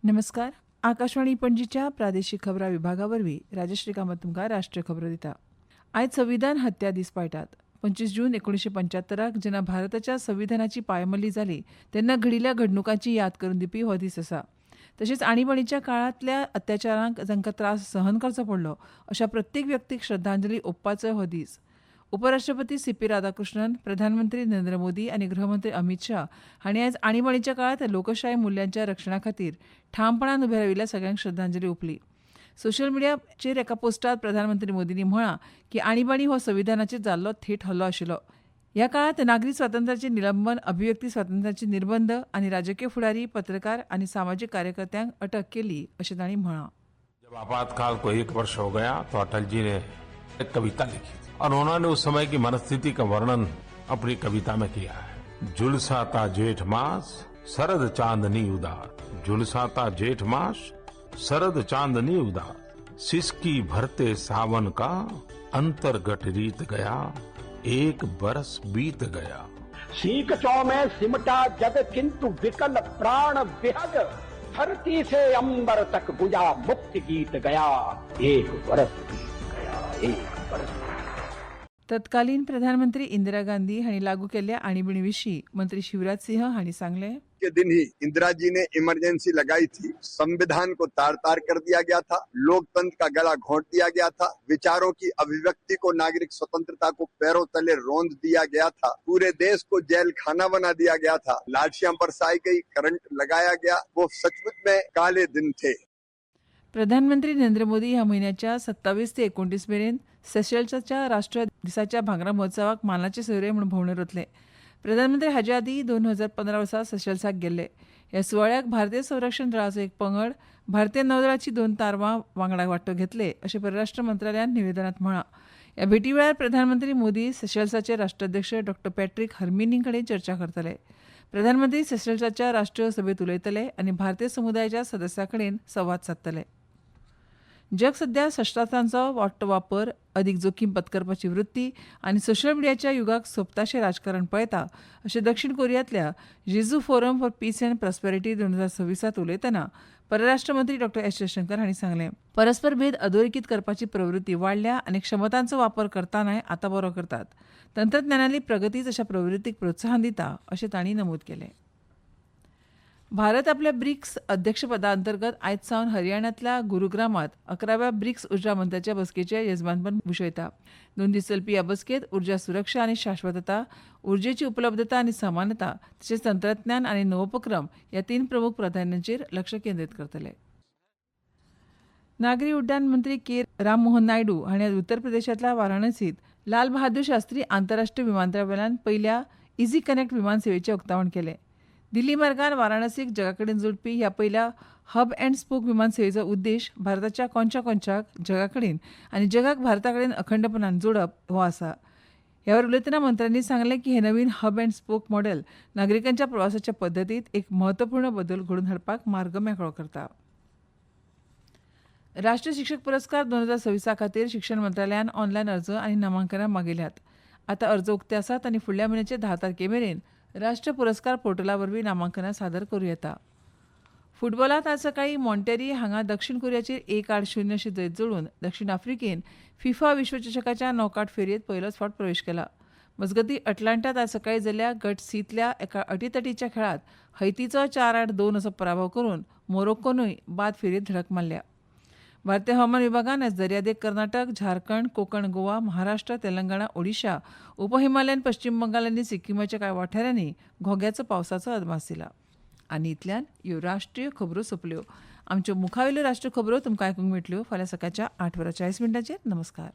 नमस्कार. आकाशवाणी पणजीच्या प्रादेशीक खबरां विभागावरवीं राजश्री कामत तुमकां राष्ट्रीय खबरो दिता. आयज संविधान हत्या दीस पाळटात. 25 जून 1975 जेन्ना भारताच्या संविधानाची पायमल्ली जाली तेन्ना घडिल्ल्या घडणुकांची याद करून दिवपी हो दीस आसा. तशेंच आणिबाणीच्या काळांतल्या अत्याचारांक जांकां त्रास सहन करचो पडलो अशा प्रत्येक व्यक्तीक श्रद्धांजली ओंपपाचो हो दीस. उपराष्ट्रपती सी.पी. राधाकृष्णन, प्रधानमंत्री नरेंद्र मोदी आनी गृहमंत्री अमित शाह हांणी आयज आणिबाणीच्या काळांत लोकशाय मुल्यांच्या रक्षणा खातीर ठामपणान उबे राविल्ल्या सगळ्यांक श्रद्धांजली ओंपली. सोशल मिडियाचेर एका पोस्टांत प्रधानमंत्री मोदींनी म्हळां की आणिबाणी हो संविधानाचेर जाल्लो थेट हल्लो आशिल्लो. ह्या काळांत नागरी स्वातंत्र्याचें निलंबन, अभिव्यक्ती स्वातंत्र्याचे निर्बंध आनी राजकीय फुडारी, पत्रकार आनी सामाजीक कार्यकर्त्यांक अटक केली अशें तांणी म्हळां. जब आपातकाल को 1 वर्ष हो गया तो अटल जी ने एक कविता लिखी थी और उन्होंने उस समय की मनस्थिति का वर्णन अपनी कविता में किया है। झुलसाता जेठ मास शरद चांदनी उदास, झुलसाता जेठ मास शरद चांदनी उदास, सिसकी भरते सावन का अंतर्गट रीत गया, एक बरस बीत गया। सीख चौ में सिमटा जग किंतु विकल प्राण विहग, धरती से अंबर तक गुजा मुक्ति गीत गया, एक बरस बीत गया, एक बरस। तत्कालीन प्रधानमंत्री इंदिरा गांधी हांणी लागू केल्ल्या आणिबाणी विशीं मंत्री शिवराज सिंह हांणी सांगलें. के दिन ही इंदिरा जी ने इमरजेंसी लगाई थी, संविधान को तार तार कर दिया गया था, लोकतंत्र का गला घोंट दिया गया था, विचारों की अभिव्यक्ति को, नागरिक स्वतंत्रता को पैरों तले रौंद दिया गया था, पूरे देश को जेल खाना बना दिया गया था, लाठियां बरसाई गई, करंट लगाया गया। वो सचमुच में काले दिन थे. प्रधानमंत्री नरेंद्र मोदी ह्या म्हयन्याच्या 27 ते 29 मेरेन सेशल्सच्या राष्ट्रीय दिसाच्या भांगरा महोत्सवाक मानाचे सोयरे म्हूण भोंवडेर वतले. प्रधानमंत्री हाचे आदीं 2015 वर्सा सेशल्साक गेल्ले. ह्या सुवाळ्याक भारतीय संरक्षण दळाचो एक पंगड, भारतीय नौदळाची 2 तारवां वांगडा वांटो घेतले अशें परराष्ट्र मंत्रालयान निवेदनांत म्हळां. ह्या भेटी वेळार प्रधानमंत्री मोदी सेशल्साचे राष्ट्राध्यक्ष डॉ. पॅट्रिक हर्मिनी कडेन चर्चा करतले. प्रधानमंत्री सेशल्साच्या राष्ट्रीय सभेत उलयतले आनी भारतीय समुदायाच्या सदस्यां कडेन संवाद सादतले. जग सध्या शस्त्रास्त्रांचो वाडटो वापर, अदीक जोखीम पत्करपाची वृत्ती आनी सोशल मिडियाच्या युगाक सोबताशें राजकारण पळयता अशें दक्षिण कोरियांतल्या जेजू forum for peace and prosperity 2026 उलयतना परराष्ट्र मंत्री डॉ. एस जयशंकर हांणी सांगलें. परस्पर भेद अधोरेखित करपाची प्रवृत्ती वाडल्या आनी क्षमतांचो वापर करतानाय आतां बरो करतात. तंत्रज्ञानातली प्रगतीच अशा प्रवृत्तीक प्रोत्साहन दिता अशें तांणी नमूद केलें. भारत आपल्या ब्रिक्स अध्यक्षपदा अंतर्गत आयज सावन हरियाणांतल्या गुरुग्रामांत 11व्या ब्रिक्स उर्जा मंत्र्याच्या बसकेचें येजमानपण भुशयता. 2 दीस चलपी ह्या बसकेंत उर्जा सुरक्षा आनी शाश्वतता, उर्जेची उपलब्धता आनी समानता तशेंच तंत्रज्ञान आनी नवोपक्रम ह्या 3 प्रमुख प्राधान्यांचेर लक्ष केंद्रीत करतले. नागरी उड्डाण मंत्री के. राममोहन नायडू हांणी आज उत्तर प्रदेशांतल्या वाराणसींत लाल बहादूर शास्त्री आंतरराष्ट्रीय विमानतळावेल्यान पयल्या इझी कनेक्ट विमान सेवेचें उक्तावण केलें. दिल्ली मार्गान वाराणसीक जगाकडेन जोडपी ह्या पयल्या हब अँड स्पोक विमान सेवेचो उद्देश भारताच्या कोनच्या कोनशाक जगाकडेन आनी जगाक भारताकडेन अखंडपणान जोडप हो आसा. ह्या वेळार उलयतना मंत्र्यांनी सांगलें की हे नवीन हब अँड स्पोक मॉडेल नागरिकांच्या प्रवासाच्या पद्दतींत एक म्हत्वपूर्ण बदल घडोवन हाडपाक मार्ग मेकळो करता. राष्ट्रीय शिक्षक पुरस्कार 2026 खातीर शिक्षण मंत्रालयान ऑनलायन अर्ज आनी नामांकनां मागिल्ल्यात. आतां अर्ज उक्ते आसात आनी फुडल्या म्हयन्याचे 10 तारखेमेरेन राष्ट्रीय पुरस्कार पोर्टला वरवीं नामांकनां सादर करूं येता. फुटबॉलांत आज सकाळीं मॉन्टेरी हांगा दक्षिण कोरियाचेर 1-0 अशी जैत जोडून दक्षिण आफ्रिकेन फिफा विश्वचषकाच्या नॉकआउट फेरयेंत पयलोच फावट प्रवेश केला. मजगतीं अटलांटात आज सकाळीं जाल्ल्या गट सींतल्या एका अटीतटीच्या खेळांत हैतीचो 4-8-2 असो पराभव करून मोरोक्कोनूय बाद फेरयेंत धडक मारल्या. भारतीय हवामान विभागान आज दर्यादेग कर्नाटक, झारखंड, कोकण, गोवा, महाराष्ट्र, तेलंगणा, ओडिशा, उपहिमालयन, पश्चिम बंगाल आनी सिक्कीमाच्या कांय वाठारांनी घोग्याचो पावसाचो अदमास दिला. आनी इतल्यान ह्यो राष्ट्रीय खबरो सोंपल्यो. आमच्यो मुखावेल्यो राष्ट्रीय खबरो तुमकां आयकूंक मेळटल्यो फाल्यां सकाळच्या 8:40 नमस्कार.